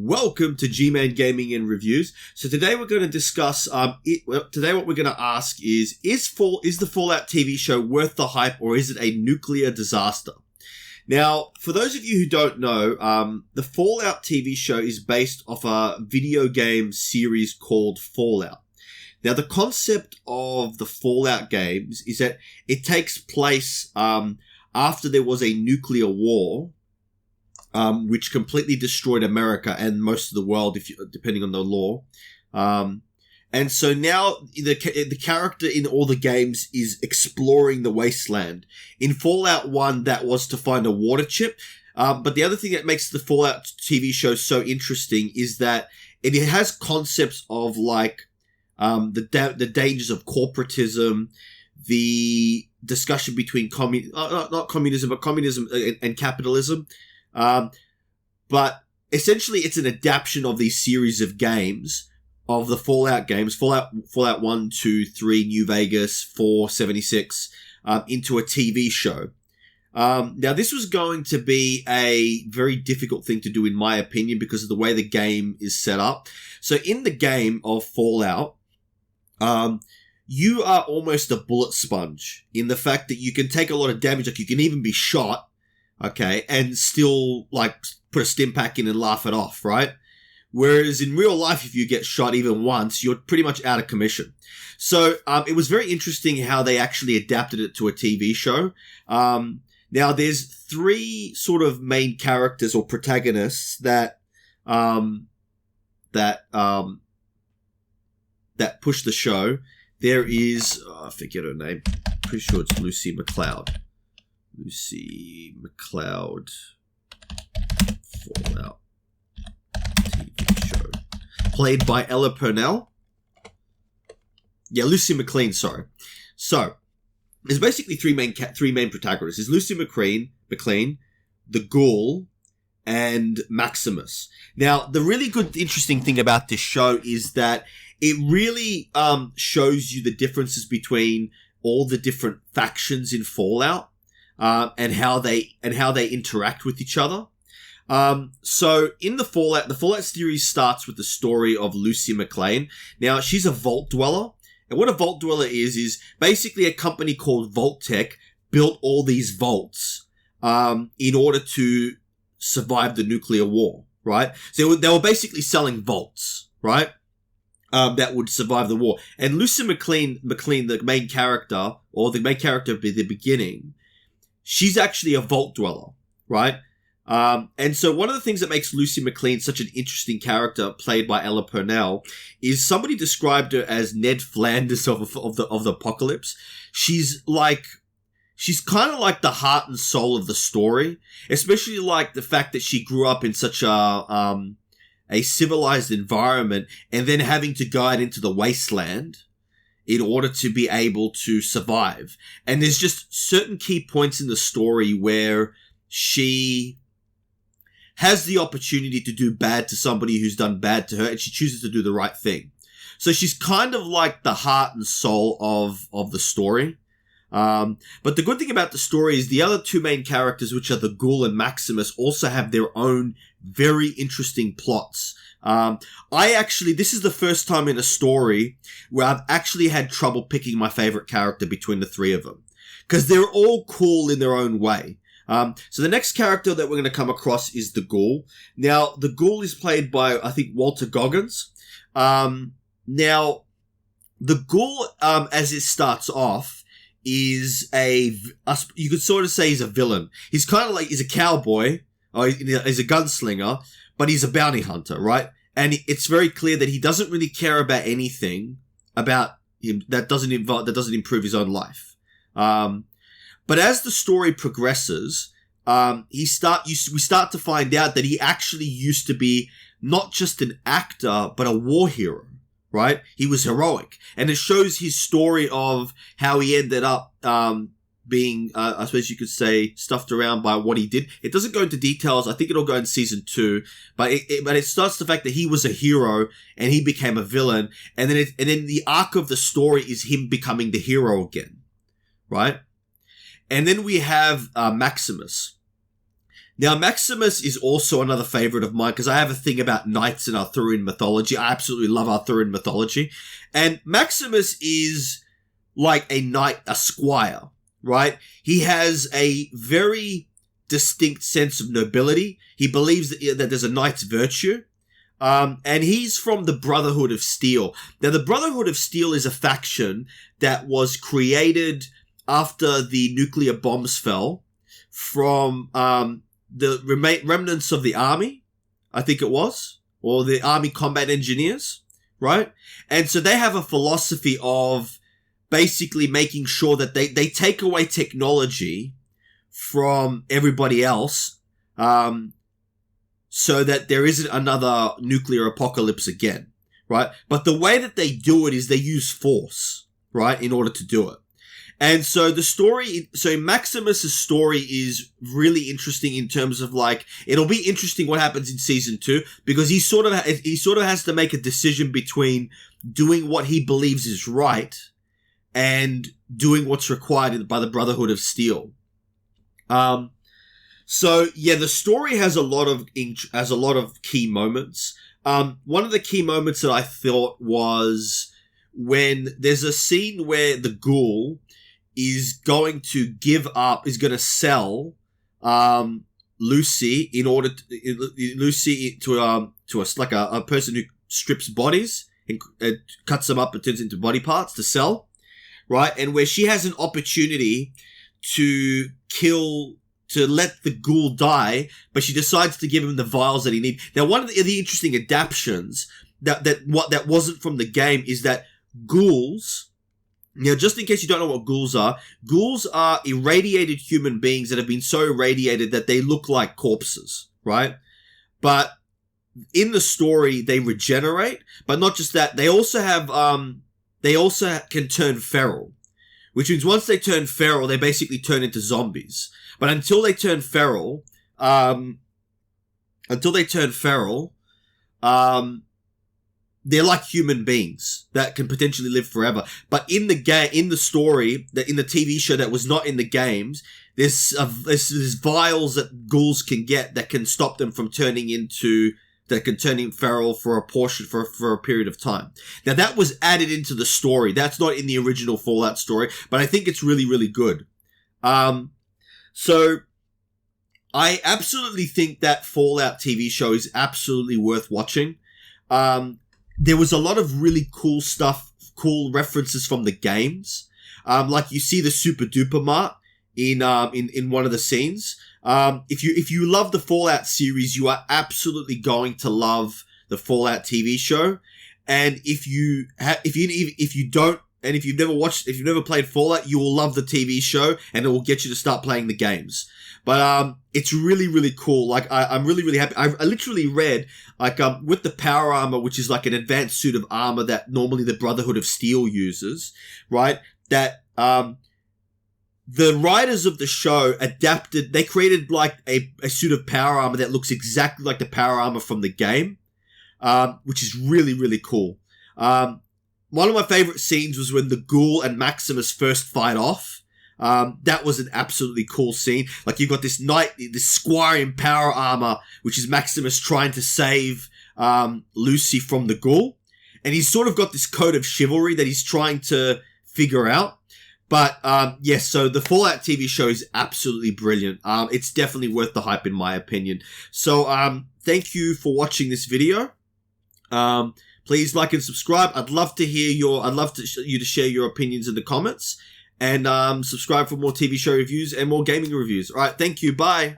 Welcome to G-Man Gaming and Reviews. So today we're going to discuss, today what we're going to ask is the Fallout TV show worth the hype, or is it a nuclear disaster? Now, for those of you who don't know, the Fallout TV show is based off a video game series called Fallout. Now, the concept of the Fallout games is that it takes place after there was a nuclear war, which completely destroyed America and most of the world, depending on the law. And so now the character in all the games is exploring the wasteland. In Fallout 1, that was to find a water chip. But the other thing that makes the Fallout TV show so interesting is that it has concepts of like the dangers of corporatism, the discussion between not communism, but communism and capitalism. But essentially it's an adaptation of these series of games, of the Fallout games, Fallout 1, 2, 3, New Vegas, 4, 76, into a TV show. Now this was going to be a very difficult thing to do in my opinion because of the way the game is set up. So in the game of Fallout, you are almost a bullet sponge in the fact that you can take a lot of damage, like you can even be shot, okay, and still like put a stim pack in and laugh it off, right? Whereas in real life, if you get shot even once, you're pretty much out of commission. So it was very interesting how they actually adapted it to a TV show. Now there's three sort of main characters or protagonists that push the show. There is I forget her name. Pretty sure it's Lucy McLeod. Lucy McLeod, Fallout TV show, played by Ella Purnell. Yeah, Lucy McLean. Sorry. So there's basically three main protagonists. There's Lucy McLean, the Ghoul, and Maximus. Now, the really good, interesting thing about this show is that it really shows you the differences between all the different factions in Fallout. And how they interact with each other. So in the Fallout series starts with the story of Lucy McLean. Now she's a vault dweller, and what a vault dweller is basically a company called Vault Tech built all these vaults in order to survive the nuclear war, right? So they were basically selling vaults, right? That would survive the war. And Lucy McLean, the main character, or the main character at the beginning, she's actually a vault dweller, right? And so one of the things that makes Lucy McLean such an interesting character, played by Ella Purnell, is somebody described her as Ned Flanders of the apocalypse. She's kind of like the heart and soul of the story, especially like the fact that she grew up in such a civilized environment and then having to go out into the wasteland in order to be able to survive. And there's just certain key points in the story where she has the opportunity to do bad to somebody who's done bad to her, and she chooses to do the right thing. So she's kind of like the heart and soul of the story. But the good thing about the story is the other two main characters, which are the Ghoul and Maximus, also have their own very interesting plots. This is the first time in a story where I've actually had trouble picking my favorite character between the three of them, because they're all cool in their own way. So the next character that we're going to come across is the Ghoul. Now, the Ghoul is played by, I think, Walter Goggins. Now, the Ghoul, as it starts off, is you could sort of say he's a villain. He's kind of like, he's a cowboy, or he's a gunslinger, but he's a bounty hunter, right? And it's very clear that he doesn't really care about anything about him that doesn't improve his own life. But as the story progresses, we start to find out that he actually used to be not just an actor, but a war hero, right? He was heroic. And it shows his story of how he ended up being, I suppose you could say, stuffed around by what he did. It doesn't go into details. I think it'll go in season 2, but it starts the fact that he was a hero and he became a villain, and then the arc of the story is him becoming the hero again, right? And then we have Maximus. Now, Maximus is also another favorite of mine because I have a thing about knights in Arthurian mythology. I absolutely love Arthurian mythology. And Maximus is like a knight, a squire, right? He has a very distinct sense of nobility. He believes that there's a knight's virtue. And he's from the Brotherhood of Steel. Now, the Brotherhood of Steel is a faction that was created after the nuclear bombs fell from the remnants of the army, I think it was, or the army combat engineers, right? And so they have a philosophy of basically making sure that they take away technology from everybody else, so that there isn't another nuclear apocalypse again, right? But the way that they do it is they use force, right, in order to do it. And so Maximus's story is really interesting in terms of like, it'll be interesting what happens in season 2 because he sort of has to make a decision between doing what he believes is right and doing what's required by the Brotherhood of Steel. So yeah, the story has a lot of key moments. One of the key moments that I thought was when there's a scene where the ghoul is going to sell Lucy to a person who strips bodies and cuts them up and turns into body parts to sell, right? And where she has an opportunity to let the ghoul die, but she decides to give him the vials that he needs. Now, one of the interesting adaptations that wasn't from the game is that ghouls, now just in case you don't know what ghouls are irradiated human beings that have been so irradiated that they look like corpses, right? But in the story, they regenerate, but not just that, they also can turn feral, which means once they turn feral, they basically turn into zombies. But until they turn feral, they're like human beings that can potentially live forever. But in the story, that in the TV show that was not in the games, there's vials that ghouls can get that can stop them from turning feral for a period of time. Now that was added into the story. That's not in the original Fallout story, but I think it's really, really good. So I absolutely think that Fallout TV show is absolutely worth watching. There was a lot of really cool stuff, cool references from the games. Like you see the Super Duper Mart in one of the scenes. If you love the Fallout series, you are absolutely going to love the Fallout TV show. And if you've never played Fallout, you will love the TV show and it will get you to start playing the games. But it's really, really cool. Like I'm really, really happy. I literally read with the power armor, which is like an advanced suit of armor that normally the Brotherhood of Steel uses, right? That the writers of the show they created like a suit of power armor that looks exactly like the power armor from the game, which is really, really cool. One of my favorite scenes was when the ghoul and Maximus first fight off. That was an absolutely cool scene. Like you've got this knight, this squire in power armor, which is Maximus trying to save Lucy from the ghoul. And he's sort of got this code of chivalry that he's trying to figure out. But yes, so the Fallout TV show is absolutely brilliant. It's definitely worth the hype in my opinion. So thank you for watching this video. Please like and subscribe. I'd love to hear you to share your opinions in the comments. And subscribe for more TV show reviews and more gaming reviews. All right, thank you. Bye.